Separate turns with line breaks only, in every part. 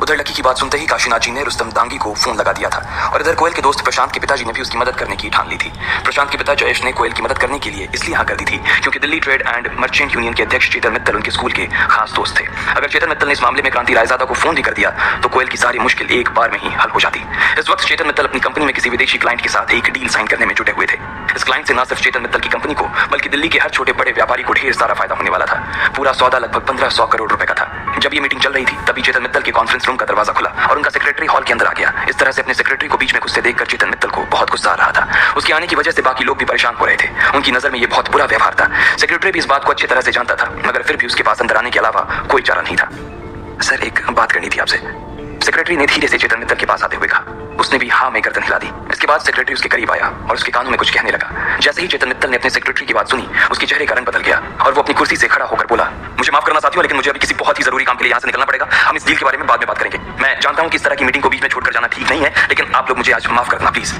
उधर लकी की बात सुनते ही काशीनाथ जी ने रुस्तम डांगी को फोन लगा दिया था और इधर कोयल के दोस्त प्रशांत के पिताजी ने भी उसकी मदद करने की ठान ली थी। प्रशांत के पिता जयेश ने कोयल की मदद करने के लिए इसलिए हाँ कर दी थी क्योंकि Delhi trade and merchant union के अध्यक्ष चेतन मित्तल उनके स्कूल के खास दोस्त थे। अगर चेतन मित्तल ने इस मामले में क्रांति रायजादा को फोन भी कर दिया तो कोयल की सारी मुश्किल एक बार में ही हल हो जाती। इस वक्त चेतन मित्तल अपनी कंपनी में किसी विदेशी क्लाइंट के साथ एक डील साइन करने में जुटे हुए थे। इस क्लाइंट से न सिर्फ चेतन मित्तल की कंपनी को बल्कि दिल्ली के हर छोटे बड़े व्यापारी को ढेर सारा फायदा होने वाला था। पूरा सौदा लगभग 1500 करोड़ रुपए का था। जब ये मीटिंग चल रही थी तभी चेतन मित्तल के कॉन्फ्रेंस रूम का दरवाजा खुला और उनका सेक्रेटरी हॉल के अंदर आ गया। इस तरह से अपने सेक्रेटरी को बीच में घुसते देखकर चेतन मित्तल को बहुत गुस्सा आ रहा था। उसके आने की वजह से बाकी लोग भी परेशान हो रहे थे। उनकी नजर में ये बहुत बुरा व्यवहार था। सेक्रेटरी भी इस बात को अच्छी तरह से जानता था मगर फिर भी उसके पास अंदर आने के अलावा कोई चारा नहीं था। सर, एक बात करनी थी आपसे, सेक्रेटरी ने धीरे से चेतन मित्तल के पास आते हुए कहा। उसने भी हाँ में गर्दन हिला दी। इसके बाद सेक्रेटरी उसके करीब आया और उसके कानों में कुछ कहने लगा। जैसे ही चेतन मित्तल ने अपने सेक्रेटरी की बात सुनी उसके चेहरे का रंग बदल गया और वो अपनी कुर्सी से खड़ा होकर बोला, मुझे माफ करना साथियों, लेकिन मुझे अभी किसी बहुत ही जरूरी काम के लिए यहाँ से निकलना पड़ेगा। हम इस डील के बारे में बाद में बात करेंगे। मैं जानता हूँ कि इस तरह की मीटिंग को बीच में छोड़कर जाना ठीक नहीं है, लेकिन आप लोग मुझे आज माफ करना प्लीज।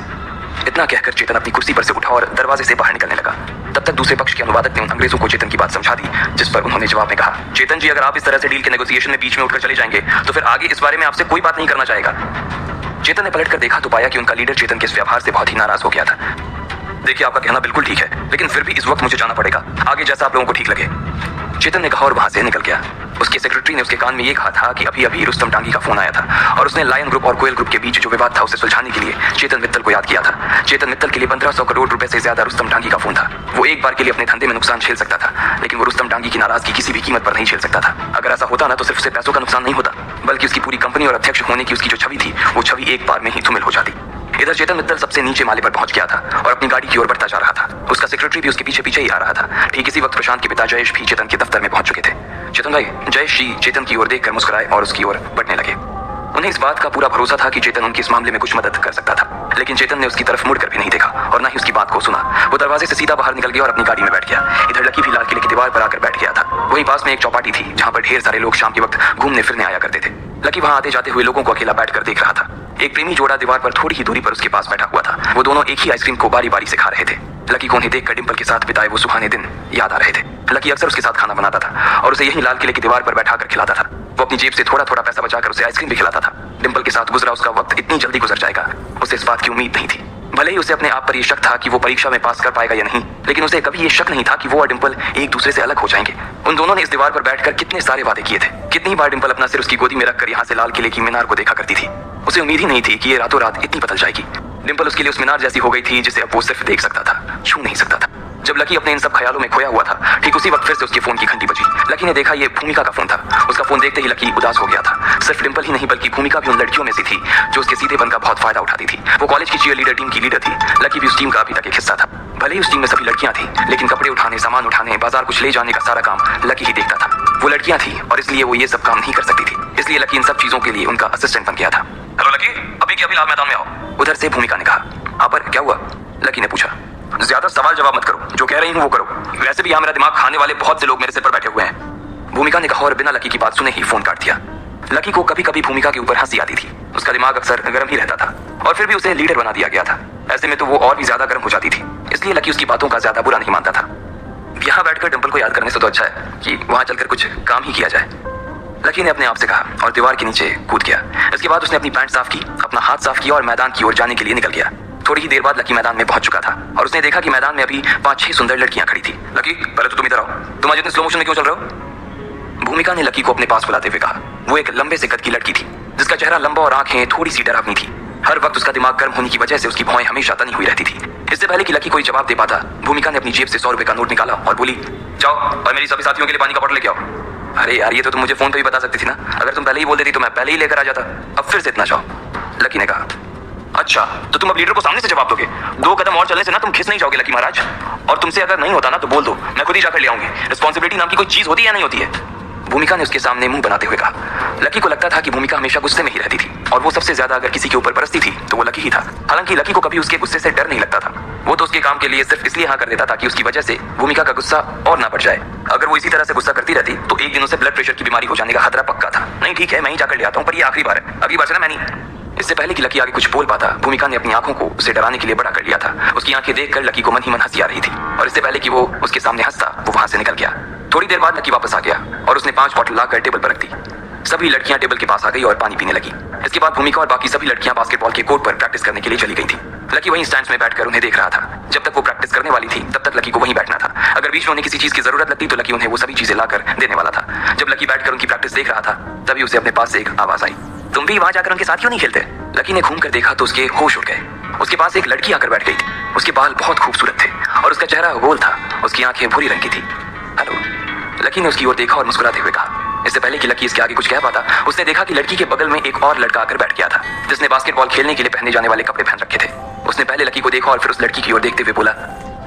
इतना कहकर चेतन अपनी कुर्सी पर से उठा और दरवाजे से बाहर निकलने लगा। तब तक दूसरे पक्ष के अनुवादक ने उन अंग्रेजों को चेतन की बात समझा दी, जिस पर उन्होंने जवाब में कहा, चेतन जी, अगर आप इस तरह से डील के नेगोशिएशन में बीच में उठकर चले जाएंगे तो फिर आगे इस बारे में आपसे कोई बात नहीं करना चाहेगा। चेतन ने पलटकर देखा तो पाया कि उनका लीडर चेतन के इस व्यवहार से बहुत ही नाराज हो गया था। देखिए, आपका कहना बिल्कुल ठीक है, लेकिन फिर भी इस वक्त मुझे जाना पड़ेगा, आगे जैसा आप लोगों को ठीक लगे, चेतन ने कहा और वहां से निकल गया। उसके सेक्रेटरी ने उसके कान में ये कहा था कि अभी अभी रुस्तम डांगी का फोन आया था और उसने लायन ग्रुप और कोयल ग्रुप के बीच जो विवाद था उसे सुलझाने के लिए चेतन मित्तल को याद किया था। चेतन मित्तल के लिए 1500 करोड़ रुपए से ज्यादा रुस्तम डांगी का फोन था। वो एक बार के लिए अपने धंधे में नुकसान झेल सकता था, लेकिन वो रुस्तम डांगी की नाराजगी किसी भी कीमत पर नहीं झेल सकता था। अगर ऐसा होता ना तो सिर्फ उसे पैसों का नुकसान नहीं होता, बल्कि उसकी पूरी कंपनी और अध्यक्ष होने की उसकी जो छवि थी वो छवि एक बार में ही धूमिल हो जाती। इधर चेतन मित्तल सबसे नीचे माले पर पहुंच गया था और अपनी गाड़ी की ओर बढ़ता जा रहा था। उसका सेक्रेटरी भी उसके पीछे पीछे ही आ रहा था। ठीक इसी वक्त प्रशांत के पिता जयेश भी चेतन के दफ्तर में पहुंच चुके थे। चेतन भाई, जयेश जी चेतन की ओर देखकर मुस्कुराए और उसकी ओर बढ़ने लगे। उन्हें इस बात का पूरा भरोसा था कि चेतन उनकी इस मामले में कुछ मदद कर सकता था, लेकिन चेतन ने उसकी तरफ मुड़कर भी नहीं देखा और न ही उसकी बात को सुना। वो दरवाजे से सीधा बाहर निकल गया और अपनी गाड़ी में बैठ गया। इधर लकी भी लाल किले की दीवार पर आकर बैठ गया था। वहीं पास में एक चौपाटी थी जहाँ पर ढेर सारे लोग शाम के वक्त घूमने फिरने आया करते थे। लकी वहाँ आते जाते हुए लोगों को अकेला बैठकर देख रहा था। एक प्रेमी जोड़ा दीवार पर थोड़ी ही दूरी पर उसके पास बैठा हुआ था। वो दोनों एक ही आइसक्रीम को बारी बारी से खा रहे थे। लकी को उन्हें देखकर डिंपल के साथ बिताए वो सुहाने दिन याद आ रहे थे। लकी अक्सर उसके साथ खाना बनाता था और उसे यही लाल किले की दीवार पर बैठाकर खिलाता था। वो अपनी जेब से थोड़ा थोड़ा पैसा बचाकर उसे आइसक्रीम भी खिलाता था। डिंपल के साथ गुजरा उसका वक्त इतनी जल्दी गुजर जाएगा, उसे इस बात की उम्मीद नहीं थी। भले ही उसे अपने आप पर यह शक था कि वो परीक्षा में पास कर पाएगा या नहीं, लेकिन उसे कभी ये शक नहीं था कि वो और डिंपल एक दूसरे से अलग हो जाएंगे। उन दोनों ने इस दीवार पर बैठकर कितने सारे वादे किए थे। कितनी बार डिंपल अपना सिर उसकी गोदी में रखकर यहाँ से लाल किले की मीनार को देखा करती थी। उसे उम्मीद ही नहीं थी कि ये रातों रात इतनी बदल जाएगी। डिंपल उसके लिए उस मीनार जैसी हो गई थी जिसे अब वो सिर्फ देख सकता था, छू नहीं सकता था। जब लकी अपने इन सब ख्यालों में खोया हुआ था, ठीक उसी वक्त फिर से उसके फोन की घंटी बजी। लकी ने देखा ये भूमिका का फोन था। उसका फोन देखते ही लकी उदास हो गया था। सिर्फ डिंपल ही नहीं बल्कि भूमिका भी उन लड़कियों में से थी जो उसके सीधेपन का बहुत फायदा उठाती थी। वो कॉलेज की चीयर लीडर टीम की लीडर थी। लकी भी उस टीम का अभी तक एक हिस्सा था। भले ही उस टीम में सभी लड़कियां थी, लेकिन कपड़े उठाने, सामान उठाने, बाजार कुछ ले जाने का सारा काम लकी ही देखता था। वो लड़कियां थी और इसलिए वो ये सब काम नहीं कर सकती थी। इसलिए लकी इन सब चीजों के लिए उनका असिस्टेंट बन गया था। हेलो लकी, अभी के अभी लाल मैदान में आओ। उधर से भूमिका ने कहा। आप पर क्या हुआ? लकी ने पूछा। ज्यादा सवाल जवाब मत करो, जो कह रही हूँ वो करो। वैसे भी यहाँ मेरा दिमाग खाने वाले बहुत से लोग मेरे सिर पर बैठे हुए हैं, भूमिका ने कहा और बिना लकी की बात सुने ही फोन काट दिया। लकी को कभी कभी भूमिका के ऊपर हंसी आती थी। उसका दिमाग अक्सर गर्म ही रहता था और फिर भी उसे लीडर बना दिया गया था। ऐसे में तो वो और भी ज्यादा गर्म हो जाती थी, इसलिए लकी उसकी बातों का ज्यादा बुरा नहीं मानता था। यहाँ बैठकर डिंपल को याद करने से तो अच्छा है कि वहां चलकर कुछ काम ही किया जाए, लकी ने अपने आप से कहा और दीवार के नीचे कूद गया। इसके बाद उसने अपनी पैंट साफ की, अपना हाथ साफ किया और मैदान की ओर जाने के लिए निकल गया। थोड़ी ही देर बाद लकी मैदान में पहुंच चुका था और उसने देखा कि मैदान में अभी 5-6 सुंदर लड़कियां खड़ी थी। लकी, पहले तो तुम इधर आओ। तुम आज इतने स्लो मोशन में क्यों चल रहे हो? भूमिका ने लकी को अपने पास बुलाते हुए कहा। वो एक लंबे से कद की लड़की थी जिसका चेहरा लंबा और आंखें थोड़ी सी डरावनी थी। हर वक्त उसका दिमाग गर्म होने की वजह से उसकी भौहें हमेशा तनी हुई रहती थी। इससे पहले कि लकी कोई जवाब दे पाता, भूमिका ने अपनी जेब से 100 रुपए का नोट निकाला और बोली, जाओ और मेरी सभी साथियों के लिए पानी का बोतल लेके आओ। अरे यार, ये तो तुम मुझे फोन पे भी बता सकती थी ना। अगर तुम पहले ही बोल देती तो मैं पहले ही लेकर आ जाता। अब फिर से इतना चाहो? लकी ने कहा। अच्छा, तो तुम अब लीडर को सामने से जवाब दोगे? 2 कदम और चलने से ना तुम खिस नहीं जाओगे लकी महाराज। और तुमसे अगर नहीं होता ना तो बोल दो, मैं खुद ही जाकर ले आऊंगी। रिस्पॉन्सिबिलिटी नाम की कोई चीज होती है या नहीं होती है? भूमिका ने उसके सामने मुंह बनाते हुए कहा। लकी को लगता था कि भूमिका हमेशा गुस्से में ही रहती थी और वो सबसे ज्यादा अगर किसी के ऊपर बरसती थी तो वो लकी ही था। हालांकि लकी को कभी उसके गुस्से से डर नहीं लगता था। वो तो उसके काम के लिए सिर्फ इसलिए हाँ कर देता था कि उसकी वजह से भूमिका का गुस्सा और ना बढ़ जाए। अगर वो इसी तरह से गुस्सा करती रहती तो एक दिन उसे ब्लड प्रेशर की बीमारी हो जाने का खतरा पक्का था। नहीं ठीक है, मैं ही जाकर ले आता हूँ, पर ये आखिरी बार है, अगली बार से ना मैं नहीं। इससे पहले कि लकी आगे कुछ बोल पाता, भूमिका ने अपनी आंखों को उसे डराने के लिए बड़ा कर लिया था। उसकी आंखें देखकर लकी को मन ही मन हंसी आ रही थी और इससे पहले कि वो उसके सामने हंसता, वो वहां से निकल गया। थोड़ी देर बाद लकी वापस आ गया और उसने 5 बॉटल लाकर टेबल पर रख दी। सभी लड़कियां टेबल के पास आ गई और पानी पीने लगी। इसके बाद भूमिका और बाकी सभी लड़कियां बास्केटबॉल के कोर्ट पर प्रैक्टिस करने के लिए चली गई थी। लकी वहीं स्टैंड्स में बैठकर उन्हें देख रहा था। जब तक वो प्रैक्टिस करने वाली थी तब तक लकी को वहीं बैठना था। अगर बीच में उन्हें किसी चीज की जरूरत लगती तो लकी उन्हें वो सभी चीजें लाकर देने वाला था। जब लकी बैठकर उनकी प्रैक्टिस देख रहा था तभी उसे अपने पास से एक आवाज आई, तुम भी वहां जाकर उनके साथ क्यों नहीं खेलते? लकी ने घूमकर देखा तो उसके होश उड़ गए। उसके पास एक लड़की आकर बैठ गई थी। उसके बाल बहुत खूबसूरत थे और उसका चेहरा गोल था। उसकी आंखें भूरी रंग की थी। हेलो, लकी ने उसकी ओर देखा और मुस्कुराते हुए कहा। इससे पहले कि लकी इसके आगे कुछ कह पाता उसने देखा कि लड़की के बगल में एक और लड़का आकर बैठ गया था जिसने बास्केटबॉल खेलने के लिए पहने जाने वाले कपड़े पहन रखे थे। उसने पहले लकी को देखा और फिर उस लड़की की ओर देखते हुए बोला,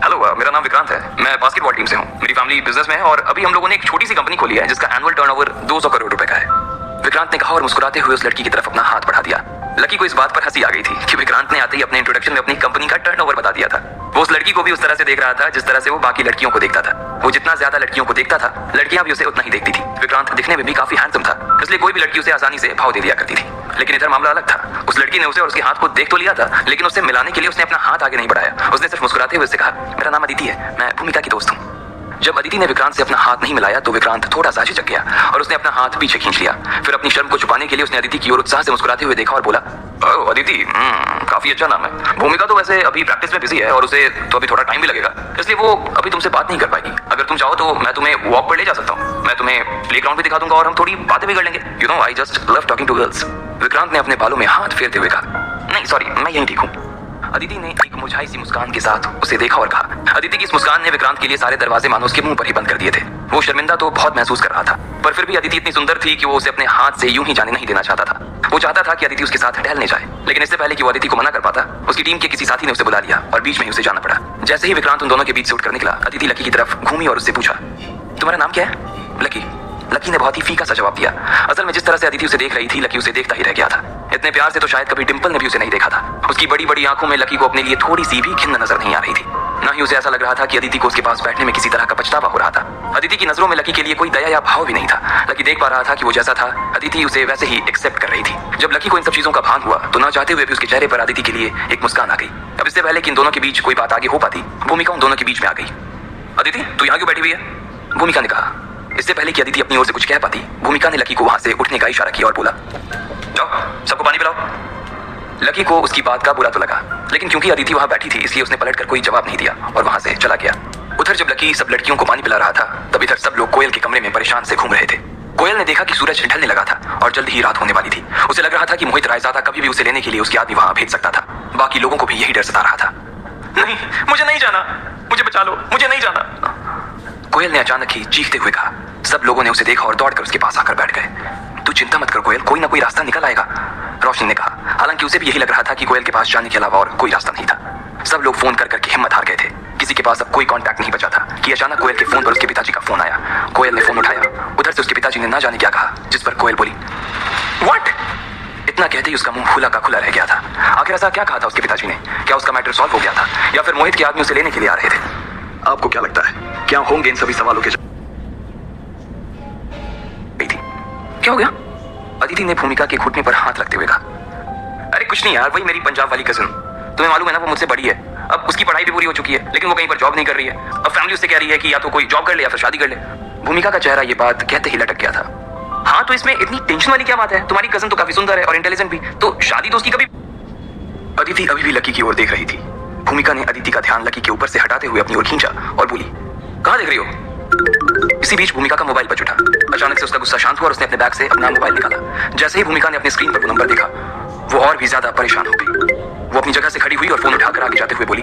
हेलो, मेरा नाम विक्रांत है। मैं बास्केटबॉल टीम से हूँ। मेरी फैमिली बिजनेस में है और अभी हम लोगों ने एक छोटी सी कंपनी खोली है जिसका एनुअल टर्नओवर 200 करोड़ रुपए का है। विक्रांत ने कहा और मुस्कुराते हुए उस लड़की की तरफ अपना हाथ बढ़ा दिया। लकी को इस बात पर हंसी आ गई थी कि विक्रांत ने आते ही अपने इंट्रोडक्शन में अपनी कंपनी का टर्नओवर बता दिया था। वो उस लड़की को भी उस तरह से देख रहा था जिस तरह से वो बाकी लड़कियों को देखता था। वो जितना ज्यादा लड़कियों को देखता था लड़कियां भी उसे उतना ही देखती थी। विक्रांत दिखने में भी काफी हैंडसम था, इसलिए कोई भी लड़की उसे आसानी से भाव दे दिया करती थी। लेकिन इधर मामला अलग था। उस लड़की ने उसे और उसके हाथ को देख तो लिया था लेकिन उससे मिलाने के लिए उसने अपना हाथ आगे नहीं बढ़ाया। उसने सिर्फ मुस्कुराते हुए उससे कहा, मेरा नाम अदिति है, मैं भूमिका की दोस्त हूँ। जब अदिति ने विक्रांत से अपना हाथ नहीं मिलाया तो विक्रांत थोड़ा सा झिझक गया और उसने अपना हाथ पीछे खींच लिया। फिर अपनी शर्म को छुपाने के लिए उसने अदिति की ओर उत्साह से मुस्कुराते हुए देखा और बोला, ओह अदिति, काफी अच्छा नाम है। भूमिका तो वैसे अभी प्रैक्टिस में बिजी है और उसे तो अभी थोड़ा टाइम भी लगेगा, इसलिए वो अभी तुमसे बात नहीं कर पाएगी। अगर तुम चाहो तो मैं तुम्हें वॉक पर ले जा सकता हूँ। मैं तुम्हें प्लेग्राउंड भी दिखा दूंगा और हम थोड़ी बातें भी कर लेंगे। You know, I just love talking to girls. Vikrant ने अपने बालों में हाथ फेरते हुए कहा, नहीं सॉरी, मैं यहीं ठीक हूँ। अदिति ने एक मुरझाई सी मुस्कान के साथ उसे देखा और कहा। अदिति की इस मुस्कान ने विक्रांत के लिए सारे दरवाजे मानो उसके मुंह पर ही बंद कर दिए थे। वो शर्मिंदा तो बहुत महसूस कर रहा था पर फिर भी अदिति इतनी सुंदर थी कि वो उसे अपने हाथ से यूं ही जाने नहीं देना चाहता था। वो चाहता था कि अदिति उसके साथ टहलने जाए, लेकिन इससे पहले कि वो अदिति को मना कर पाता उसकी टीम के किसी साथी ने उसे बुला लिया और बीच में ही उसे जाना पड़ा। जैसे ही विक्रांत उन दोनों के बीच से उठकर निकला अदिति लकी की तरफ घूमी और उससे पूछा, तुम्हारा नाम क्या है? लकी। लकी ने बहुत ही फीका सा जवाब दिया। असल में जिस तरह से अदिति उसे देख रही थी लकी उसे देखता ही रह गया था। इतने प्यार से तो शायद कभी डिंपल ने भी उसे नहीं देखा था। उसकी बड़ी बड़ी आंखों में लकी को अपने लिए थोड़ी सी भी खिन्न नजर नहीं आ रही थी। न ही उसे ऐसा लग रहा था कि अदिति को उसके पास बैठने में किसी तरह का पछतावा हो रहा था। अदिति की नजरों में लकी के लिए कोई दया या भाव भी नहीं था। लकी देख पा रहा था कि वो जैसा था अदिति उसे वैसे ही एक्सेप्ट कर रही थी। जब लकी को इन सब चीजों का भान हुआ तो ना चाहते हुए भी उसके चेहरे पर अदिति के लिए एक मुस्कान आ गई। अब इससे पहले कि इन दोनों के बीच कोई बात आगे हो पाती भूमिका उन दोनों के बीच में आ गई। अदिति, तू यहाँ क्यों बैठी हुई है? भूमिका ने कहा। इससे पहले कि अदिति अपनी ओर से कुछ कह पाती भूमिका ने लकी को वहां से उठने का इशारा किया और बोला, जाओ सबको पानी पिलाओ। लकी को उसकी बात का बुरा तो लगा लेकिन क्योंकि अदिति वहां बैठी थी इसलिए उसने पलटकर कोई जवाब नहीं दिया और वहां से चला गया। उधर जब लकी सब लड़कियों को पानी पिला रहा था तब इधर सब लोग कोयल के कमरे में परेशान से घूम रहे थे। कोयल ने देखा कि सूरज ढलने लगा था और जल्द ही रात होने वाली थी। उसे लग रहा था कि मोहित रायजादा कभी भी उसे लेने के लिए उसकी आदमी वहां भेज सकता था। बाकी लोगों को भी यही डर सता रहा था। नहीं, मुझे नहीं जाना, मुझे बचा लो, मुझे नहीं जाना। कोयल ने अचानक ही चीखते हुए कहा। सब लोगों ने उसे देखा और दौड़कर उसके पास आकर बैठ गए। तू चिंता मत कर कोयल, कोई ना कोई रास्ता निकल आएगा, रोशनी ने कहा। हालांकि उसे भी यही लग रहा था कि कोयल के पास जाने के अलावा और कोई रास्ता नहीं था। सब लोग फोन कर करके हिम्मत हार गए थे। किसी के पास अब कोई कांटेक्ट नहीं बचा था कि अचानक कोयल के फोन पर उसके पिताजी का फोन आया। कोयल ने फोन उठाया। उधर से उसके पिताजी ने ना जाने क्या कहा जिस पर कोयल बोली, व्हाट? इतना कहते ही उसका मुंह खुला का खुला रह गया था। आखिर ऐसा क्या कहा था उसके पिताजी ने? क्या उसका मैटर सॉल्व हो गया था या फिर मोहित के आदमी उसे लेने के लिए आ रहे थे? आपको क्या लगता है क्या होंगे इन सभी सवालों के? क्या हो गया? अदिति ने भूमिका के घुटने पर हाथ रखते हुए कहा। अरे कुछ नहीं यार, वही मेरी पंजाब वाली कजिन, तुम्हें मालूम है ना वो मुझसे बड़ी है। अब उसकी पढ़ाई भी पूरी हो चुकी है लेकिन वो कहीं पर जॉब नहीं कर रही है। अब फैमिली उससे कह रही है कि या तो कोई जॉब कर ले या फिर शादी कर ले। भूमिका का चेहरा ये बात कहते ही लटक गया था। हाँ तो इसमें इतनी टेंशन वाली क्या बात है? तुम्हारी कजिन तो काफी सुंदर है और इंटेलिजेंट भी, तो शादी तो उसकी कभी। अदिति अभी भी लकी की ओर देख रही थी। भूमिका ने अदिति का ध्यान लकी के ऊपर से हटाते हुए अपनी ओर खींचा और बोली, कहाँ देख रही हो? इसी बीच भूमिका का मोबाइल बज उठा। अचानक से उसका गुस्सा शांत हुआ और उसने अपने बैग से अपना मोबाइल निकाला। जैसे ही भूमिका ने अपनी स्क्रीन पर वो नंबर देखा वो और भी ज्यादा परेशान हो गई। वो अपनी जगह से खड़ी हुई और फोन उठाकर आगे जाते हुए बोली,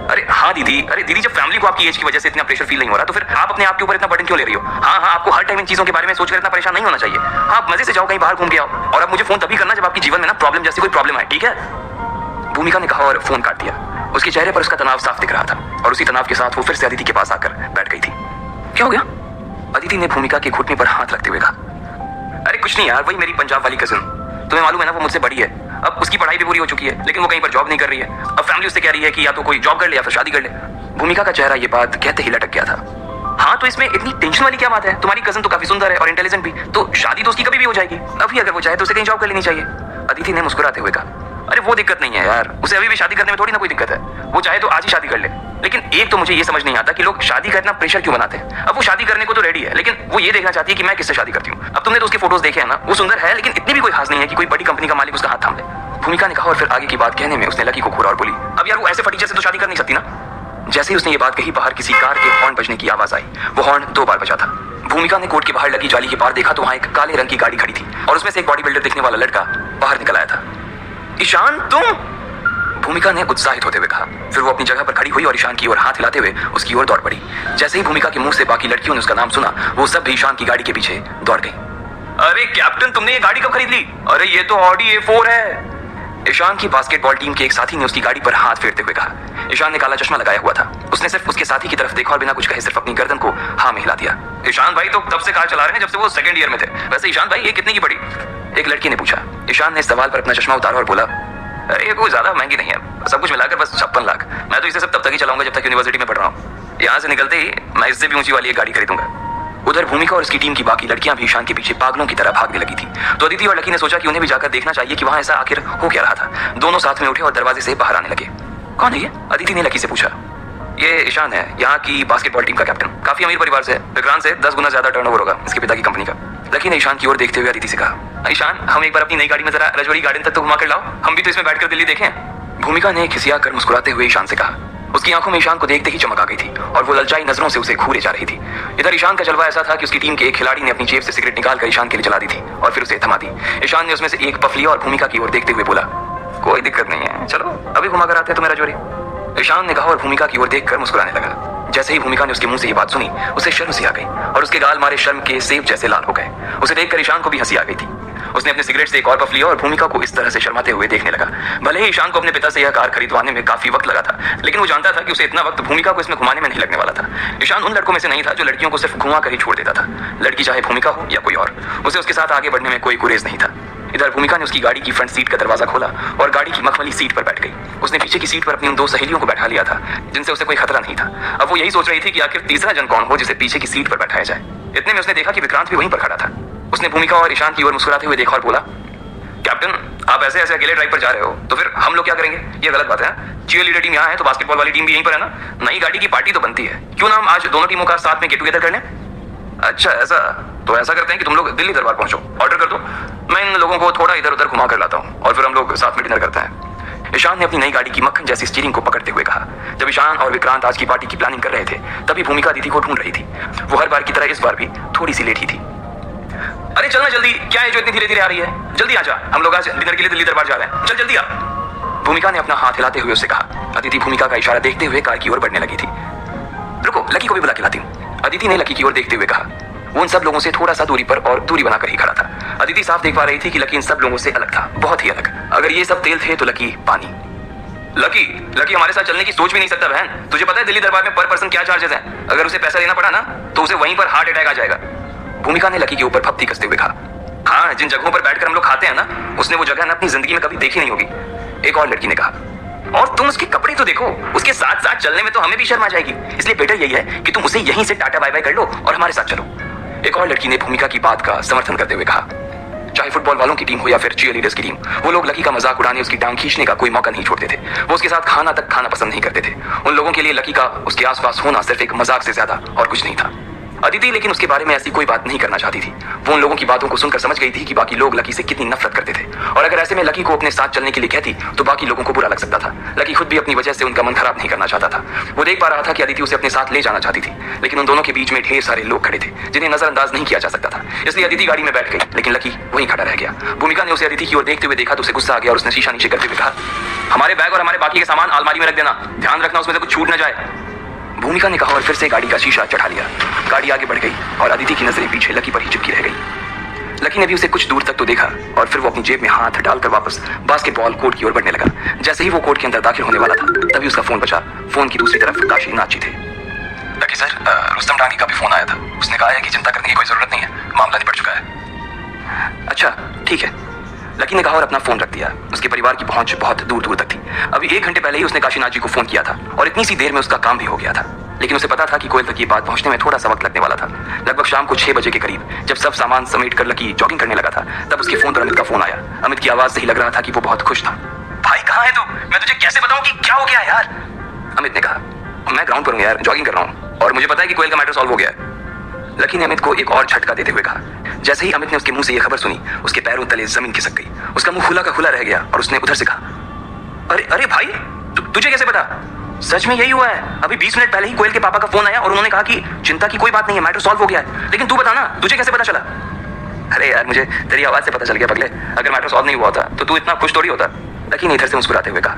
अरे हाँ दीदी, अरे दीदी जब फैमिली को आपकी एज की वजह से इतना प्रेशर फील नहीं हो रहा तो फिर आप अपने आप के ऊपर इतना बर्डन क्यों ले रही हो? हाँ आपको हर टाइम इन चीजों के बारे में सोचकर इतना परेशान नहीं होना चाहिए। आप मजे से जाओ, कहीं बाहर घूम के आओ और अब मुझे फोन तभी करना जब आपके जीवन में ना प्रॉब्लम जैसी कोई प्रॉब्लम आए, ठीक है? भूमिका ने कहा और फोन काट दिया। उसके चेहरे पर उसका तनाव साफ दिख रहा था और उसी तनाव के साथ वो फिर से अदिति के पास आकर बैठ गई थी। क्या हो गया? अदिति ने भूमिका के घुटने पर हाथ रखते हुए कहा। अरे कुछ नहीं यार, वही मेरी पंजाब वाली कजिन, तुम्हें मालूम है ना वो मुझसे बड़ी है। अब उसकी पढ़ाई भी पूरी हो चुकी है लेकिन वो कहीं पर जॉब नहीं कर रही है। अब फैमिली उससे कह रही है कि या तो कोई जॉब कर ले या फिर शादी कर ले। भूमिका का चेहरा ये बात कहते ही लटक गया था। हाँ तो इसमें इतनी टेंशन वाली क्या बात है? तुम्हारी कजिन तो काफी सुंदर है और इंटेलिजेंट भी, तो शादी तो उसकी कभी भी हो जाएगी। अभी अगर वो चाहे तो उसे कहीं जॉब कर लेनी चाहिए। अदिति ने मुस्कुराते हुए कहा। अरे वो दिक्कत नहीं है यार, उसे अभी भी शादी करने में थोड़ी ना कोई दिक्कत है, वो चाहे तो आज ही शादी कर ले। लेकिन एक तो मुझे ये समझ नहीं आता कि लोग शादी का इतना प्रेशर क्यों बनाते हैं। अब वो शादी करने को तो रेडी है, लेकिन वो ये देखना चाहती है कि मैं किससे शादी करती हूँ। अब तुमने तो उसके फोटोज देखे हैं ना, वो सुंदर है लेकिन इतनी भी कोई खास नहीं है कि कोई बड़ी कंपनी का मालिक उसका हाथ थाम ले। भूमिका ने कहा और फिर आगे की बात कहने में उसने लकी को घूरा और बोली, अब यार वो ऐसे फटीचर से तो शादी कर नहीं सकती ना। जैसे ही उसने ये बात कही, बाहर किसी कार के हॉर्न बजने की आवाज आई। वो हॉर्न 2 बार बजा था। भूमिका ने कोर्ट के बाहर लगी जाली के पार देखा तो वहां एक काले रंग की गाड़ी खड़ी थी और उसमें से एक बॉडी बिल्डर दिखने वाला लड़का बाहर निकल आया था। ईशान तुम? भूमिका ने उत्साहित होते हुए कहा। फिर वो अपनी जगह पर खड़ी हुई और ईशान की ओर हाथ हिलाते हुए उसकी ओर दौड़ पड़ी। जैसे ही भूमिका के मुंह से बाकी लड़कियों ने उसका नाम सुना, वो सब भी ईशान की गाड़ी के पीछे दौड़ गई। अरे कैप्टन, तुमने ये गाड़ी कब खरीद ली? अरे ये तो ऑडी A4 है। ईशान की बास्केटबॉल टीम के एक साथी ने उसकी गाड़ी पर हाथ फेरते हुए कहा। ईशान ने काला चश्मा लगाया हुआ था। उसने सिर्फ उसके साथी की तरफ देखा और बिना कुछ कहे सिर्फ अपनी गर्दन को हाँ में हिला दिया। ईशान भाई तो तब से कार चला रहे हैं जब से वो 2nd ईयर में थे। वैसे ईशान भाई ये कितने की पड़ी? एक लड़की ने पूछा। ईशान ने इस सवाल पर अपना चश्मा उतारा और बोला, ये कोई ज्यादा महंगी नहीं है, सब कुछ मिलाकर बस 56 लाख। मैं तो इसे सब तब तक ही चलाऊंगा जब तक यूनिवर्सिटी में पढ़ रहा हूँ। यहाँ से निकलते ही मैं इससे भी ऊंची वाली एक गाड़ी खरीदूंगा। उधर भूमिका और उसकी टीम की बाकी लड़कियां भी ईशान के पीछे पागलों की तरह भागने लगी थी। तो अदिति और लकी ने सोचा कि उन्हें भी जाकर देखना चाहिए कि वहां ऐसा आखिर हो क्या रहा था। दोनों साथ में उठे और दरवाजे से बाहर आने लगे। कौन है ये? अदिति ने लकी से पूछा। ये ईशान है, यहाँ की बास्केटबॉल टीम का कैप्टन। काफी अमीर परिवार से, विक्रांत से 10 गुना ज्यादा टर्नओवर होगा इसके पिता की कंपनी का। लकी ने ईशान की ओर देखते हुए अदिति से कहा, ईशान हम एक बार अपनी नई गाड़ी में जरा रजौरी गार्डन तक तो घुमा कर लाओ, हम भी तो इसमें बैठकर दिल्ली देखें। भूमिका ने खिसिया कर मुस्कुराते हुए ईशान से कहा। उसकी आंखों में ईशान को देखते ही चमक आ गई थी और वो ललचाई नजरों से उसे घूरे जा रही थी। इधर ईशान का जलवा ऐसा था कि उसकी टीम के एक खिलाड़ी ने अपनी जेब से सिगरेट निकालकर ईशान के लिए जला दी थी और फिर उसे थमा दी। ईशान ने उसमें से एक पफ लिया और भूमिका की ओर देखते हुए बोला, कोई दिक्कत नहीं है, चलो अभी घुमा कर आते हैं तुम्हें रजौरी। ईशान ने कहा और भूमिका की ओर देखकर मुस्कुराने लगा। जैसे ही भूमिका ने उसके मुंह से ये बात सुनी, उसे शर्म सी आ गई और उसके गाल मारे शर्म के सेब जैसे लाल हो गए। उसे देखकर ईशान को भी हंसी आ गई थी। उसने अपने सिगरेट से एक और पफ लिया और भूमिका को इस तरह से शर्माते हुए देखने लगा। भले ही ईशान को अपने पिता से यह कार खरीदवाने में काफी वक्त लगा था, लेकिन वो जानता था कि उसे इतना वक्त भूमिका को इसमें घुमाने में नहीं लगने वाला था। ईशान उन लड़कों में से नहीं था जो लड़कियों को सिर्फ घुमा कर ही छोड़ देता था। लड़की चाहे भूमिका हो या कोई और, उसे उसके साथ आगे बढ़ने में कोई गुरेज नहीं था। इधर भूमिका ने उसकी गाड़ी की फ्रंट सीट का दरवाजा खोला और गाड़ी की मखमली सीट पर बैठ गई। उसने पीछे की सीट पर अपनी उन 2 सहेलियों को बैठा लिया था जिनसे उसे कोई खतरा नहीं था। अब वो यही सोच रही थी कि आखिर तीसरा जन कौन हो जिसे पीछे की सीट पर बैठाया जाए। इतने में उसने देखा कि विक्रांत भी वहीं पर खड़ा था। उसने भूमिका और ईशान की ओर मुस्कुराते हुए देखा और बोला, कैप्टन आप ऐसे ऐसे अकेले ड्राइव पर जा रहे हो तो फिर हम लोग क्या करेंगे? ये गलत बात है। चीयर लीडर टीम यहाँ है तो बास्केटबॉल वाली टीम भी यहीं पर है ना। नई गाड़ी की पार्टी तो बनती है, क्यों ना हम आज दोनों टीमों का साथ में गेट टुगेदर कर लें? अच्छा ऐसा, तो ऐसा करते हैं कि तुम लोग दिल्ली दरबार पहुंचो, ऑर्डर कर दो, मैं इन लोगों को थोड़ा इधर उधर घुमा कर लाता हूँ और फिर हम लोग साथ में डिनर करते हैं। ईशान ने अपनी नई गाड़ी की मक्खन जैसी स्टीयरिंग को पकड़ते हुए कहा। जब ईशान और विक्रांत आज की पार्टी की प्लानिंग कर रहे थे तभी भूमिका अदिति को ढूंढ रही थी। वो हर बार की तरह इस बार भी थोड़ी सी लेट ही थी। अरे चलना जल्दी, क्या है जो इतनी धीरे धीरे आ रही है? जल्दी आ जा, हम लोग आज डिनर के लिए दिल्ली दरबार जा रहे हैं, चल जल्दी आ। भूमिका ने अपना हाथ हिलाते हुए उससे कहा। अदिति भूमिका का इशारा देखते हुए कार की ओर बढ़ने लगी थी। रुको, लकी को भी बुला के लाती हूँ, अदिति ने लकी की ओर देखते हुए कहा। वो उन सब लोगों से थोड़ा सा दूरी पर और दूरी बनाकर ही खड़ा था। अदिति साफ देख पा रही थी कि लकी इन सब लोगों से अलग था, बहुत ही अलग। अगर ये सब तेल थे तो लकी पानी। लकी हमारे साथ चलने की सोच भी नहीं सकता बहन। तुझे पता है दिल्ली दरबार में पर पर्सन क्या चार्जेस हैं? अगर उसे पैसा देना पड़ा ना तो उसे वहीं पर हार्ट अटैक आ जाएगा। भूमिका ने लकी के ऊपर फप्ती कसते हुए कहा। हाँ, जिन जगहों पर बैठकर हम लोग खाते हैं ना, उसने वो जगह ना अपनी जिंदगी में कभी देखी नहीं होगी, एक और लड़की ने कहा। और तुम उसके कपड़े तो देखो, उसके साथ साथ चलने में तो हमें भी शर्म आ जाएगी। इसलिए बेटर यही है कि तुम उसे यहीं से टाटा बाय बाय कर लो और हमारे साथ चलो। एक और लड़की ने भूमिका की बात का समर्थन करते हुए कहा। चाहे फुटबॉल वालों की टीम हो या फिर चीयर लीडर्स की टीम, वो लोग लकी का मजाक उड़ाने, उसकी टांग खींचने का कोई मौका नहीं छोड़ते थे। वो उसके साथ खाना तक खाना पसंद नहीं करते थे। उन लोगों के लिए लकी का उसके आसपास होना सिर्फ एक मजाक से ज्यादा और कुछ नहीं था। अदिति लेकिन उसके बारे में ऐसी कोई बात नहीं करना चाहती थी। वो उन लोगों की बातों को सुनकर समझ गई थी कि बाकी लोग लकी से कितनी नफरत करते थे और अगर ऐसे में लकी को अपने साथ चलने के लिए कहती तो बाकी लोगों को बुरा लग सकता था। लकी खुद भी अपनी वजह से उनका मन खराब नहीं करना चाहता था। वो देख पा रहा था कि अदिति उसे अपने साथ ले जाना चाहती थी, लेकिन उन दोनों के बीच में ढेर सारे लोग खड़े थे जिन्हें नजरअंदाज नहीं किया जा सकता था। इसलिए अदिति गाड़ी में बैठ गई, लेकिन लकी वहीं खड़ा रह गया। भूमिका ने उसे अदिति की ओर देखते हुए देखा तो उसे गुस्सा आ गया और उसने शीशा नीचे करते हुए कहा, हमारे बैग और हमारे बाकी के सामान अलमारी में रख देना, ध्यान रखना उसमें से कुछ छूट न जाए। भूमिका ने कहा और फिर से गाड़ी का शीशा चढ़ा लिया। गाड़ी आगे बढ़ गई और अदिति की नजरें पीछे लकी पर ही चिपकी रह गई। लकी ने भी उसे कुछ दूर तक तो देखा और फिर वो अपनी जेब में हाथ डालकर वापस बास्केटबॉल कोर्ट की ओर बढ़ने लगा। जैसे ही वो कोर्ट के अंदर दाखिल होने वाला था तभी उसका फोन बजा। फोन की दूसरी तरफ काशी नाची थे। लकी सर, रुस्तम डांगी का भी फोन आया था। उसने कहा है कि चिंता करने की कोई जरूरत नहीं है, मामला निपट चुका है। अच्छा ठीक है, लकी ने कहा और अपना फोन रख दिया। उसके परिवार की पहुंच बहुत दूर दूर तक थी। अभी 1 घंटे पहले ही उसने काशीनाथ जी को फोन किया था और इतनी सी देर में उसका काम भी हो गया था। लेकिन उसे पता था कि कोयल तक ये बात पहुंचने में थोड़ा सा वक्त लगने वाला था। लगभग शाम को 6 बजे के करीब जब सब सामान समेट कर लकी जॉगिंग करने लगा था तब उसके फोन पर अमित का फोन आया। अमित की आवाज से ही लग रहा था कि वो बहुत खुश था। कहाँ है तू? मैं तुझे कैसे बताऊं कि क्या हो गया यार? अमित ने कहा, मैं ग्राउंड पर हूँ यार, जॉगिंग कर रहा हूँ और मुझे पता है कि कोयल का मैटर सॉल्व हो गया है। लकी ने अमित को एक और झटका देते हुए कहा। जैसे ही अमित ने उसके मुंह से यह खबर सुनी, उसके पैरों तले जमीन खिसक गई। उसका मुंह खुला का खुला रह गया और उसने उधर से कहा, अरे अरे भाई, तुझे कैसे पता? सच में यही हुआ है। अभी 20 मिनट पहले ही कोयल के पापा का फोन आया और उन्होंने कहा कि चिंता की कोई बात नहीं है, मैटर सॉल्व हो गया है। लेकिन तू बता ना, तुझे कैसे पता चला? अरे यार, मुझे तेरी आवाज से पता चल गया पगले। अगर मैटर सॉल्व नहीं हुआ होता तो तू इतना खुश थोड़ी होता। लकी ने इधर से मुस्कुराते हुए कहा,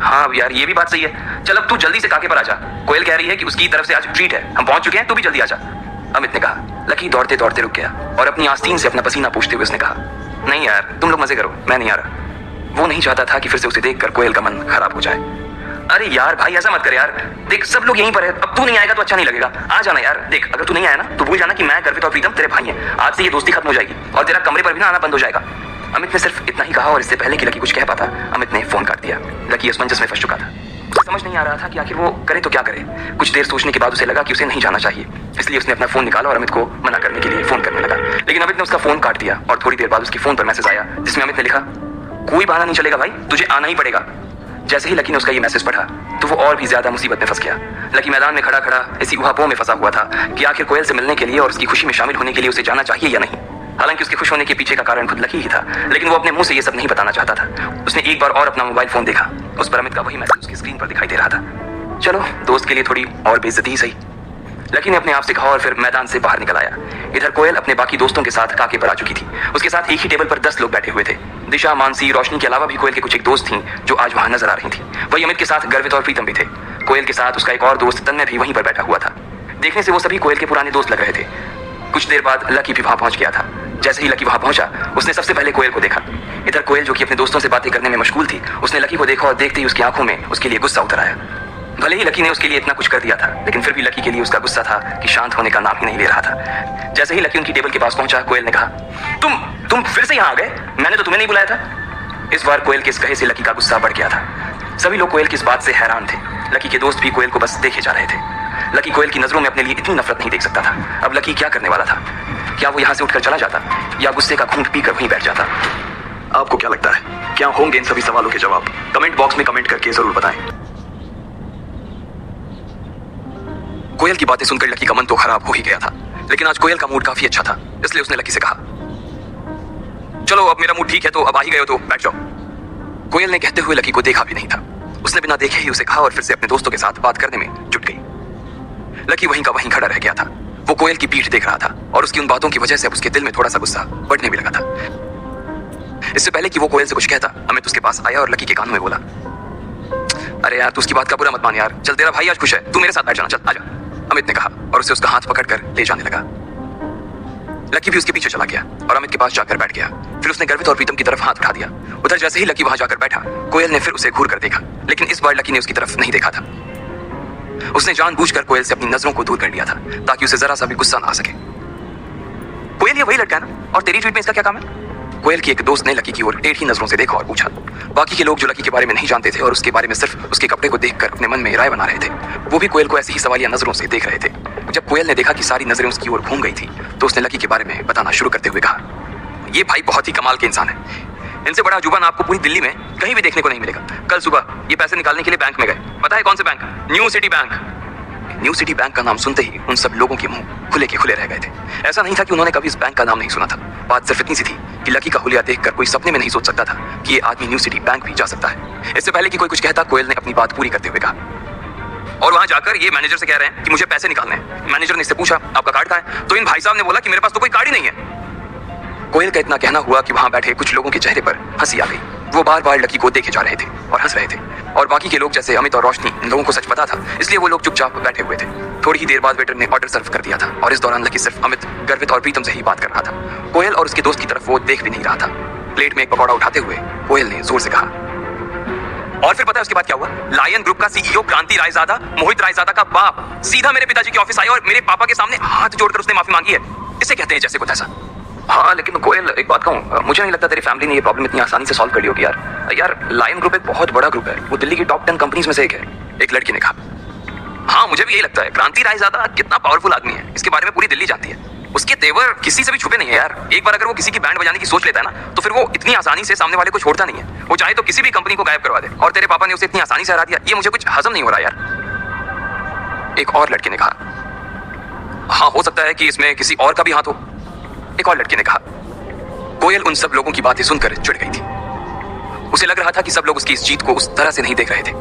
हाँ यार, ये भी बात सही है। चल अब तू जल्दी से काके पर आ जा। कोयल कह रही है कि उसकी तरफ से आज ट्रीट है, हम पहुंच चुके हैं, तू भी जल्दी आ जा। अमित ने कहा। लकी दौड़ते दौड़ते रुक गया और अपनी आस्तीन से अपना पसीना पूछते हुए उसने कहा, नहीं यार, तुम लोग मजे करो, मैं नहीं आ रहा। वो नहीं चाहता था कि फिर से उसे देखकर कोयल का मन खराब हो जाए। अरे यार भाई, ऐसा मत कर यार, देख सब लोग यहीं पर है, अब तू नहीं आएगा तो अच्छा नहीं लगेगा। आ जाना यार। देख, अगर तू नहीं आया ना तो भूल जाना कि मैं, गर्वित और प्रीतम तेरे भाई हैं। आज से ये दोस्ती खत्म हो जाएगी और तेरा कमरे पर भी ना आना बंद हो जाएगा। अमित ने सिर्फ इतना ही कहा और इससे पहले कि लकी कुछ कह पाता, अमित ने फोन काट दिया। लकी असमंजस में फंस चुका था। उसे समझ नहीं आ रहा था कि आखिर वो करे तो क्या करे। कुछ देर सोचने के बाद उसे लगा कि उसे नहीं जाना चाहिए, इसलिए उसने अपना फोन निकाला और अमित को मना करने के लिए फोन करने लगा। लेकिन अमित ने उसका फोन काट दिया और थोड़ी देर बाद उसके फोन पर मैसेज आया जिसमें अमित ने लिखा, कोई बहाना नहीं चलेगा भाई, तुझे आना ही पड़ेगा। जैसे ही लकी ने उसका ये मैसेज पढ़ा तो वो और भी ज्यादा मुसीबत में फंस गया। लकी मैदान में खड़ा खड़ा इसी उहापोह में फंसा हुआ था कि आखिर कोयल से मिलने के लिए और उसकी खुशी में शामिल होने के लिए उसे जाना चाहिए या नहीं। हालांकि उसके खुश होने के पीछे का कारण खुद लकी ही था, लेकिन वो अपने मुंह से ये सब नहीं बताना चाहता था। उसने एक बार और अपना मोबाइल फोन देखा, उस पर अमित का वही मैसेज उसकी स्क्रीन पर दिखाई दे रहा था। चलो, दोस्त के लिए थोड़ी और बेइज्जती ही सही, लकी ने अपने आप से कहा और फिर मैदान से बाहर निकल आया। इधर कोयल अपने बाकी दोस्तों के साथ काके पर आ चुकी थी। उसके साथ एक ही टेबल पर 10 लोग बैठे हुए थे। दिशा, मानसी, रोशनी के अलावा भी कोयल के कुछ एक दोस्त थीं जो आज वहां नजर आ रही थी। वही अमित के साथ गर्वित और प्रीतम भी थे। कोयल के साथ उसका एक और दोस्त तन्मय भी वहीं पर बैठा हुआ था। देखने से वो सभी कोयल के पुराने दोस्त लग रहे थे। कुछ देर बाद लकी भी वहां पहुंच गया था। जैसे ही लकी वहां पहुंचा, उसने सबसे पहले कोयल को देखा। इधर कोयल, जो कि अपने दोस्तों से बातें करने में मशगूल थी, उसने लकी को देखा और देखते ही उसकी आंखों में उसके लिए गुस्सा उतर आया। भले ही लकी ने उसके लिए इतना कुछ कर दिया था, लेकिन फिर भी लकी के लिए उसका गुस्सा था कि शांत होने का नाम ही नहीं ले रहा था। जैसे ही लकी उनकी टेबल के पास पहुंचा, कोयल ने कहा, तुम फिर से यहाँ आ गए? मैंने तो तुम्हें नहीं बुलाया था। इस बार कोयल के इस कहे से लकी का गुस्सा बढ़ गया था। सभी लोग कोयल की इस बात से हैरान थे। लकी के दोस्त भी कोयल को बस देखे जा रहे थे। लकी कोयल की नजरों में अपने लिए इतनी नफरत नहीं देख सकता था। अब लकी क्या करने वाला था? क्या वो यहाँ से उठकर चला जाता या गुस्से का घूंट पीकर वहीं बैठ जाता? आपको क्या लगता है, क्या होंगे इन सभी सवालों के जवाब? कमेंट बॉक्स में कमेंट करके जरूर बताएं। कोयल की बातें सुनकर लकी का मन तो खराब हो ही गया था, लेकिन आज कोयल का मूड काफी अच्छा था, इसलिए उसने लकी से कहा, चलो अब मेरा मूड ठीक है तो अब आ ही गए हो तो बैठ जाओ। कोयल ने कहते हुए लकी को देखा भी नहीं था। उसने बिना देखे ही उसे कहा और फिर से अपने दोस्तों के साथ बात करने में जुट गई। लकी वहीं का वहीं खड़ा रह गया था। वो कोयल की पीठ देख रहा था और उसकी उन बातों की वजह से अब उसके दिल में थोड़ा सा गुस्सा बढ़ने भी लगा था। इससे पहले कि वो कोयल से कुछ कहता, अमित उसके पास आया और लकी के कानों में बोला, अरे यार, तू उसकी बात का बुरा मत मान यार, चल तेरा भाई आज खुश है, तू मेरे साथ बैठ जाना, चल आजा। अमित ने कहा और उसे उसका हाथ पकड़कर ले जाने लगा। लकी भी उसके पीछे चला गया और अमित के पास जाकर बैठ गया। फिर उसने गर्वित और प्रीतम की तरफ हाथ उठा दिया। उधर जैसे ही लकी वहां जाकर बैठा, कोयल ने फिर उसे घूर कर देखा, लेकिन इस बार लकी ने उसकी तरफ नहीं देखा था। उसने जानबूझकर कोयल से अपनी नजरों को दूर कर लिया था ताकि उसे जरा सा भी गुस्सा ना आ सके। कोयल, ये वही लड़का है ना, और तेरी ट्वीट में इसका क्या काम है? कोयल की एक दोस्त ने लकी की ओर टेढ़ी नजरों से देखा और पूछा। बाकी के लोग जो लकी के बारे में नहीं जानते थे और उसके बारे में सिर्फ उसके कपड़े को देखकर अपने मन में राय बना रहे थे, वो भी कोयल को ऐसी ही सवालिया नजरों से देख रहे थे। जब कोयल ने देखा कि सारी नजरें उसकी ओर घूम गई थी, तो उसने लकी के बारे में बताना शुरू करते हुए कहा, ये भाई बहुत ही कमाल के इंसान है। इनसे बड़ा अजूबा आपको पूरी दिल्ली में कहीं भी देखने को नहीं मिलेगा। कल सुबह ये पैसे निकालने के लिए बैंक में गए। पता है कौन से bank? New city bank. New city bank का नाम सुनते ही उन सब लोगों के मुंह खुले के खुले रह गए थे। ऐसा नहीं था कि उन्होंने कभी इस बैंक का नाम नहीं सुना था। बात सिर्फ इतनी सी थी कि लकी का हुलिया देखकर कोई सपने में नहीं सोच सकता था कि ये आदमी न्यू सिटी बैंक भी जा सकता है। इससे पहले कि कोई कुछ कहता, कोयल ने अपनी बात पूरी करते हुए कहा, और वहां जाकर ये मैनेजर से कह रहे हैं कि मुझे पैसे निकालने हैं। मैनेजर ने इससे पूछा, आपका कार्ड कहाँ है? तो इन भाई साहब ने बोला कि मेरे पास तो कोई कार्ड ही नहीं है। कोयल का इतना कहना हुआ कि वहां बैठे कुछ लोगों के चेहरे पर हंसी आ गई। वो बार बार लकी को देखे जा रहे थे और हंस रहे थे, और बाकी के लोग जैसे अमित और रोशनी, इन लोगों को सच पता था, इसलिए वो लोग चुपचाप बैठे हुए थे। थोड़ी ही देर बाद वेटर ने ऑर्डर सर्व कर दिया था और इस दौरान लकी सिर्फ अमित, गर्वित और प्रीतम से ही बात कर रहा था। कोयल और उसके दोस्त की तरफ वो देख भी नहीं रहा था। प्लेट में एक पकौड़ा उठाते हुए कोयल ने जोर से कहा, और फिर पता है उसके बाद क्या हुआ? लायन ग्रुप का सीईओ क्रांति रायजादा, मोहित रायजादा का बाप, सीधा मेरे पिताजी के ऑफिस आया और मेरे पापा के सामने हाथ जोड़कर उसने माफी मांगी है। इसे कहते हैं जैसे को तैसा। हाँ, लेकिन कोयल, एक बात कहूँ, मुझे नहीं लगता तेरी फैमिली ने ये प्रॉब्लम इतनी आसानी से सॉल्व कर ली होगी यार। यार, लायन ग्रुप एक बहुत बड़ा ग्रुप है, वो दिल्ली की टॉप 10 कंपनीज में से एक है। एक लड़की ने कहा, हाँ मुझे भी यही लगता है। क्रांति रायजादा कितना पावरफुल आदमी है, इसके बारे में पूरी दिल्ली जानती है। उसके तेवर किसी से भी छुपे नहीं है यार। एक बार अगर वो किसी की बैंड बजाने की सोच लेता है ना, तो फिर वो इतनी आसानी से सामने वाले को छोड़ता नहीं है। वो चाहे तो किसी भी कंपनी को गायब करवा दे, और तेरे पापा ने उसे इतनी आसानी से हरा दिया, ये मुझे कुछ हजम नहीं हो रहा यार। एक और लड़के ने कहा, हाँ हो सकता है कि इसमें किसी और का भी हाथ हो। एक और लड़के ने कहा। कोयल उन सब लोगों की बातें सुनकर चिढ़ गई थी। उसे लग रहा था कि सब लोग उसकी इस जीत को उस तरह से नहीं देख रहे थे,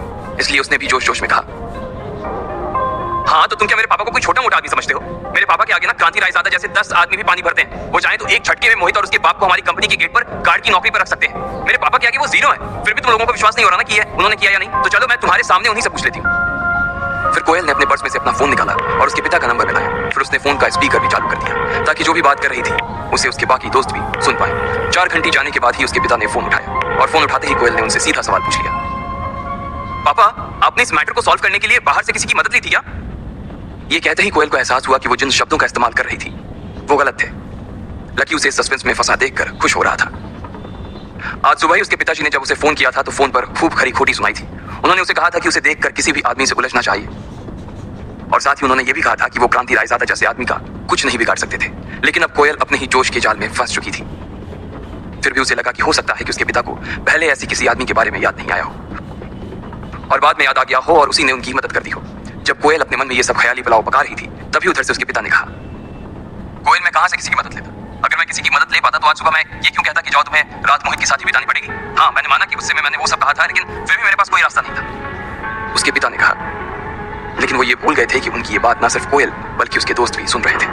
इसलिए उसने भी जोश जोश में कहा, हाँ तो तुम क्या मेरे पापा को कोई छोटा मोटा आदमी समझते हो? मेरे पापा के आगे ना क्रांति रायजादा जैसे 10 आदमी भी पानी भरते हैं। वो चाहे तो एक झटके में मोहित और उसके बाप को हमारी कंपनी के गेट पर गार्ड की नौकरी पर रख सकते हैं। मेरे पापा के आगे वो जीरो है। फिर भी तुम लोगों को विश्वास नहीं हो रहा ना कि उन्होंने किया या नहीं? तो चलो मैं तुम्हारे सामने उन्हीं से पूछ लेती हूँ। फिर कोयल ने अपने पर्स में से अपना फोन निकाला और उसके पिता का नंबर मिलाया। फिर उसने फोन का स्पीकर भी चालू कर दिया ताकि जो भी बात कर रही थी उसे उसके बाकी दोस्त भी सुन पाए। 4 घंटे जाने के बाद ही उसके पिता ने फोन उठाया, और फोन उठाते ही कोयल ने उनसे सीधा सवाल पूछ लिया, पापा आपने इस मैटर को सॉल्व करने के लिए बाहर से किसी की मदद ली थी क्या? ये कहते ही कोयल को एहसास हुआ कि वो जिन शब्दों का इस्तेमाल कर रही थी वो गलत थे। लकी उसे सस्पेंस में फंसा देखकर खुश हो रहा था। आज सुबह ही उसके पिताजी ने जब उसे फोन किया था तो फोन पर खूब खरी खोटी सुनाई थी। उन्होंने उसे कहा था कि उसे देखकर किसी भी आदमी से उलझना चाहिए, और साथ ही उन्होंने ये भी कहा था कि वो क्रांति रायजादा जैसे आदमी का कुछ नहीं बिगाड़ सकते थे। लेकिन अब कोयल अपने ही जोश के जाल में फंस चुकी थी। फिर भी उसे लगा कि हो सकता है कि उसके पिता को पहले ऐसी किसी आदमी के बारे में याद नहीं आया हो, और बाद में याद आ गया हो और उसी ने उनकी मदद कर दी हो। जब कोयल अपने मन में ये सब ख्याली पुलाव पका रही थी, तभी उधर से उसके पिता ने कहा, कोयल मैं कहां से किसी की मदद लेता? अगर मैं किसी की मदद ले पाता तो आज सुबह मैं ये क्यों कहता कि जाओ तुम्हें रात मोहित के साथ ही बितानी पड़ेगी? हाँ मैंने माना कि गुस्से में मैंने वो सब कहा था, लेकिन फिर भी मेरे पास कोई रास्ता नहीं था, उसके पिता ने कहा। लेकिन वो ये भूल गए थे कि उनकी ये बात न सिर्फ कोयल बल्कि उसके दोस्त भी सुन रहे थे।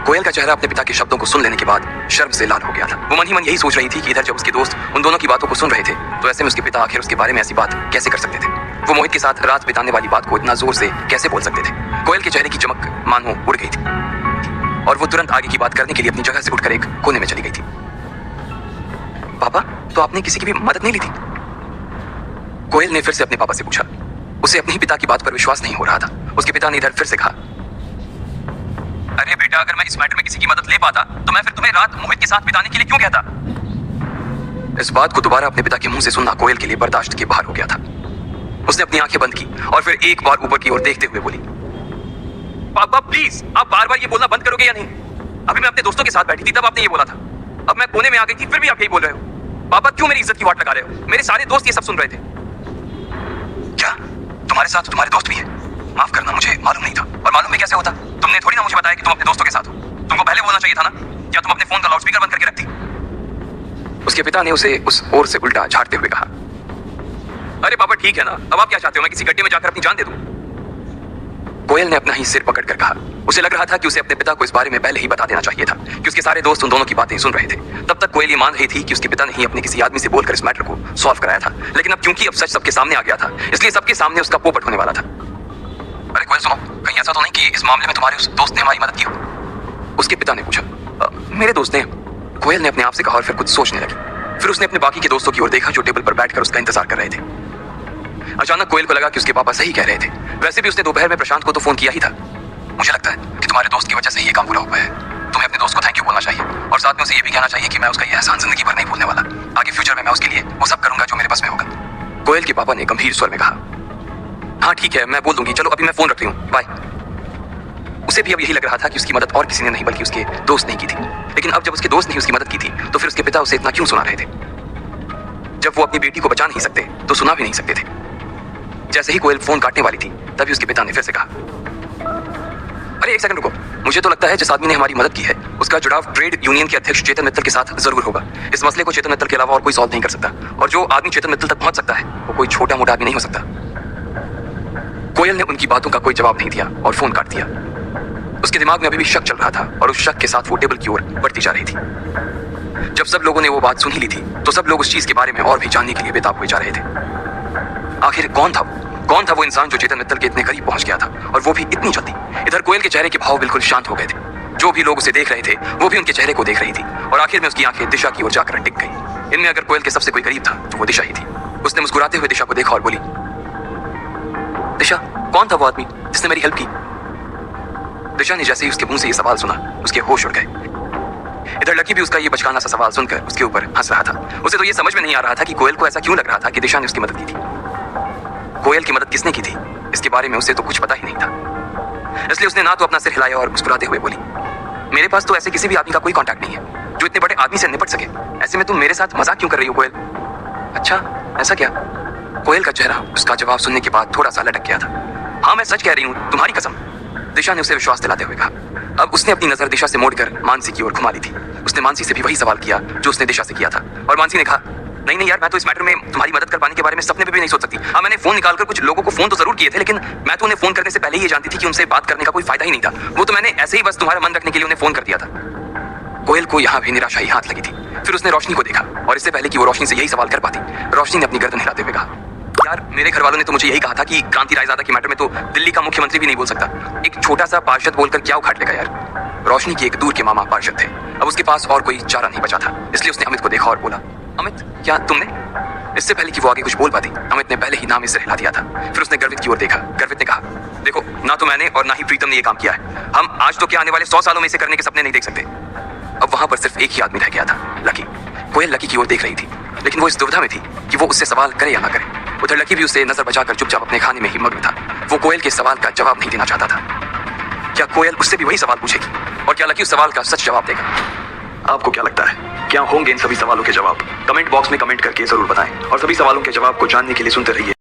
कोयल का चेहरा अपने पिता के शब्दों को सुन लेने के बाद शर्म से लाल हो गया था। वो मन ही मन यही सोच रही थी कि इधर जब उसके दोस्त उन दोनों की बातों को सुन रहे थे, तो ऐसे में उसके पिता आखिर उसके बारे में ऐसी बात कैसे कर सकते थे? वो मोहित के साथ रात बिताने वाली बात को इतना जोर से कैसे बोल सकते थे? कोयल के चेहरे की चमक मानो उड़ गई थी, और वो तुरंत आगे की बात करने के लिए अपनी जगह से उठकर एक कोने में चली गई थी। पापा तो आपने किसी की भी मदद नहीं ली थी? कोयल ने फिर से अपने पापा से पूछा। उसे अपने ही पिता की बात पर विश्वास नहीं हो रहा था। उसके पिता ने इधर फिर से कहा, अरे बेटा अगर मैं इस मैटर में किसी की मदद ले पाता तो मैं फिर तुम्हें रात मोहित के साथ बिताने के लिए क्यों कहता? इस बात को दोबारा अपने पिता के मुंह से सुनना कोयल के लिए बर्दाश्त के बाहर हो गया था। उसने अपनी आंखें बंद की और फिर एक बार ऊपर की ओर देखते हुए बोली, पापा प्लीज आप बार बार ये बोलना बंद करोगे या नहीं? अभी मैं अपने दोस्तों के साथ बैठी थी तब आपने ये बोला था, अब मैं कोने में आ गई थी फिर भी आप यही बोल रहे हो। पापा क्यों मेरी इज्जत की वाट लगा रहे हो? मेरे सारे दोस्त ये सब सुन रहे थे। क्या तुम्हारे साथ तुम्हारे दोस्त भी है? माफ करना मुझे मालूम नहीं था। और मालूम भी कैसे होता? तुमने थोड़ी ना मुझे बताया कि तुम अपने दोस्तों के साथ हो। तुमको पहले बोलना चाहिए था ना, या तुम अपने फोन का लाउडस्पीकर बंद करके रखती? उसके पिता ने उसे उस ओर से उल्टा झाड़ते हुए कहा, अरे पापा ठीक है ना, अब आप क्या चाहते हो मैं किसी गड्ढे में जाकर अपनी जान दे दूं? कोयल ने अपना ही सिर पकड़कर कहा। उसे लग रहा था कि उसे अपने पिता को इस बारे में पहले ही बता देना चाहिए था कि उसके सारे दोस्त उन दोनों की बातें सुन रहे थे। तब तक कोयल ये मान रही थी कि उसके पिता ने ही अपने किसी आदमी से बोलकर इस मैटर को सॉल्व कराया था, लेकिन अब क्योंकि अब सच सबके सामने आ गया था, इसलिए सबके सामने उसका पोपट होने वाला था। अरे कोयल सुनो, कहीं ऐसा तो नहीं कि इस मामले में तुम्हारे उस दोस्त ने हमारी मदद की हो? उसके पिता ने पूछा। मेरे दोस्त ने, कोयल ने अपने आप से कहा और फिर कुछ सोचने लगी। फिर उसने अपने बाकी के दोस्तों की ओर देखा जो टेबल पर बैठकर उसका इंतजार कर रहे थे। अचानक कोयल को लगा कि उसके पापा सही कह रहे थे। वैसे भी उसने दोपहर में प्रशांत को तो फोन किया ही था। मुझे लगता है कि तुम्हारे दोस्त की वजह से ये काम पूरा हुआ है। तुम्हें अपने दोस्त को थैंक यू बोलना चाहिए, और साथ में उसे ये भी कहना चाहिए कि मैं उसका ये एहसान जिंदगी भर नहीं भूलने वाला। आगे फ्यूचर में मैं उसके लिए वो सब करूंगा जो मेरे बस में होगा। कोयल के पापा ने गंभीर स्वर में कहा, हाँ ठीक है मैं बोल दूंगी, चलो अभी मैं फोन रख रही हूँ, बाय। उसे भी अब यही लग रहा था कि उसकी मदद और किसी ने नहीं बल्कि उसके दोस्त ने की थी। लेकिन अब जब उसके दोस्त ने उसकी मदद की थी तो फिर उसके पिता उसे इतना क्यों सुना रहे थे? जब वो अपनी बेटी को बचा नहीं सकते तो सुना भी नहीं सकते थे। जैसे ही कोयल फोन काटने वाली थी तभी उसके पिता ने फिर से कहा, अरे एक सेकंड रुको, मुझे तो लगता है जिस आदमी ने हमारी मदद की है उसका जुड़ाव ट्रेड यूनियन के अध्यक्ष चेतन मित्तल के साथ जरूर होगा। इस मसले को चेतन मित्तल के अलावा और कोई सॉल्व नहीं कर सकता, और जो आदमी चेतन मित्तल तक पहुंच सकता है वो कोई छोटा मोटा आदमी नहीं हो सकता। कोयल ने उनकी बातों का कोई जवाब नहीं दिया और फोन काट दिया। उसके दिमाग में अभी भी शक चल रहा था और उस शक के साथ वो टेबल की ओर बढ़ती जा रही थी। जब सब लोगों ने वो बात सुन ही ली थी तो सब लोग उस चीज के बारे में और भी जानने के लिए बेताब हुए जा रहे थे। आखिर कौन था वो इंसान जो चेतन मित्तल के इतने करीब पहुंच गया था, और वो भी इतनी जल्दी? इधर कोयल के चेहरे के भाव बिल्कुल शांत हो गए थे। जो भी लोग उसे देख रहे थे वो भी उनके चेहरे को देख रही थी, और आखिर में उसकी आंखें दिशा की ओर जाकर टिक गई। इनमें अगर कोयल के सबसे कोई करीब था तो वो दिशा ही थी। उसने मुस्कुराते हुए दिशा को देखा और बोली, दिशा कौन था वो आदमी जिसने मेरी हेल्प की? दिशा ने जैसे ही उसके मुंह से ये सवाल सुना उसके होश उड़ गए। इधर लकी भी उसका ये बचकाना सा सवाल सुनकर उसके ऊपर हंस रहा था। उसे तो ये समझ में नहीं आ रहा था कि कोयल को ऐसा क्यों लग रहा था कि दिशा ने उसकी मदद की थी। कोयल की मदद किसने की थी इसके बारे में उसे तो कुछ पता ही नहीं था, इसलिए उसने ना तो अपना सिर हिलाया और मुस्कुराते हुए बोली, मेरे पास तो ऐसे किसी भी आदमी का कोई कांटेक्ट नहीं है जो इतने बड़े आदमी से निपट सके। ऐसे में तुम मेरे साथ मजाक क्यों कर रही हो कोयल? अच्छा ऐसा क्या? कोयल का चेहरा उसका जवाब सुनने के बाद थोड़ा सा लटक गया था। हाँ मैं सच कह रही हूँ, तुम्हारी कसम, दिशा ने उसे विश्वास दिलाते हुए कहा। अब उसने अपनी नजर दिशा से मोड़कर मानसी की ओर घुमा ली थी। उसने मानसी से भी वही सवाल किया जो उसने दिशा से किया था, और मानसी ने कहा नहीं नहीं यार, मैं तो इस मैटर में तुम्हारी मदद कर पाने के बारे में सपने में भी नहीं सोच सकती। हाँ मैंने फोन निकालकर कुछ लोगों को फोन तो जरूर किए थे, लेकिन मैं तो उन्हें फोन करने से पहले ही ये जानती थी कि उनसे बात करने का कोई फायदा ही नहीं था। वो तो मैंने ऐसे ही बस तुम्हारा मन रखने के लिए उन्हें फोन कर दिया था। कोयल को यहाँ भी निराशा ही हाथ लगी थी। फिर उसने रोशनी को देखा, और इससे पहले कि वो रोशनी से यही सवाल कर पाती, रोशनी ने अपनी गर्दन हिलाते हुए कहा यार मेरे घर वालों ने तो मुझे यही कहा था कि क्रांति रायजादा के मैटर में तो दिल्ली का मुख्यमंत्री भी नहीं बोल सकता। एक छोटा सा पार्षद बोलकर क्या उखाड़ लेगा यार। रोशनी के एक दूर के मामा पार्षद थे। अब उसके पास और कोई चारा नहीं बचा था, इसलिए उसने अमित को देखा और बोला अमित क्या तुमने? इससे पहले कि वो आगे कुछ बोल पाती, अमित ने पहले ही नाम इसे हिला दिया था। फिर उसने गर्वित की ओर देखा। गर्वित ने कहा देखो, ना तो मैंने और ना ही प्रीतम ने ये काम किया है। हम आज तो क्या आने वाले 100 सालों में इसे करने के सपने नहीं देख सकते। अब वहां पर सिर्फ एक ही आदमी रह गया था, लकी। कोयल लकी की ओर देख रही थी, लेकिन वो इस दुविधा में थी कि वो उससे सवाल करे या ना करे। उधर लकी भी उससे नजर बचाकर चुपचाप अपने खाने में ही मग्न था। वो कोयल के सवाल का जवाब नहीं देना चाहता था। क्या कोयल उससे भी वही सवाल पूछेगी, और क्या लकी उस सवाल का सच जवाब देगा? आपको क्या लगता है, क्या होंगे इन सभी सवालों के जवाब? कमेंट बॉक्स में कमेंट करके जरूर बताएं, और सभी सवालों के जवाब को जानने के लिए सुनते रहिए